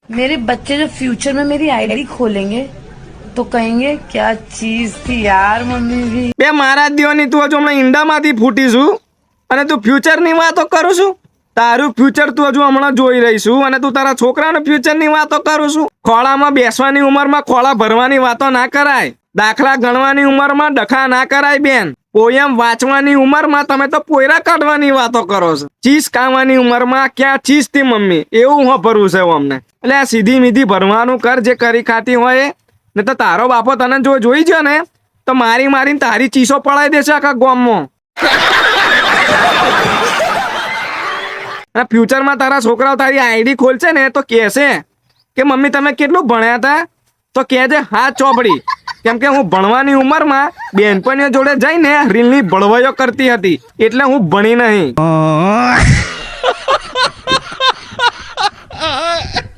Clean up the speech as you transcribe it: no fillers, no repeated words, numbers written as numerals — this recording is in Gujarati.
मेरे बच्चे जो फ्यूचर में मेरी आईडी खोलेंगे तो कहेंगे क्या चीज थी यार मम्मी भी। બે મારા દીવાની તું હજુ હમણાં ઈંડામાંથી ફૂટી છું અને તું ફ્યુચરની વાતો કરું છું. તારું ફ્યુચર તું હજુ હમણાં જોઈ રહી છું અને તું તારા છોકરાના ફ્યુચરની વાતો કરું છું. ખોળામાં બેસવાની ઉંમરમાં ખોળા ભરવાની વાતો ના કરાય. દાખલા ગણવાની ઉંમરમાં ડખા ના કરાય બેન. પોયમ વાંચવાની ઉંમરમાં તમે તો પોયરા કાઢવાની વાતો કરો છો. ચીઝ ખાવાની ઉંમરમાં ક્યાં ચીઝ થી મમ્મી એવું હું ભરવું છે અમને. એટલે આ સીધી મીધી ભરવાનું કર જે કરી ખાતી હોય ને. તો તારો બાપો તને જો જોઈ ગયો ને તો મારી મારીને તારી ચીસો પડાઈ દેશે આખા ગામમાં. અને ફ્યુચરમાં તારા છોકરાઓ તારી આઈડી ખોલશે ને તો કહેશે કે મમ્મી તમે કેટલું ભણ્યા હતા તો કહેજે હા ચોપડી. કેમ કે હું ભણવાની ઉંમરમાં બેનપણીઓ જોડે જઈને રીલની બળવાઈઓ કરતી હતી એટલે હું ભણી નહીં.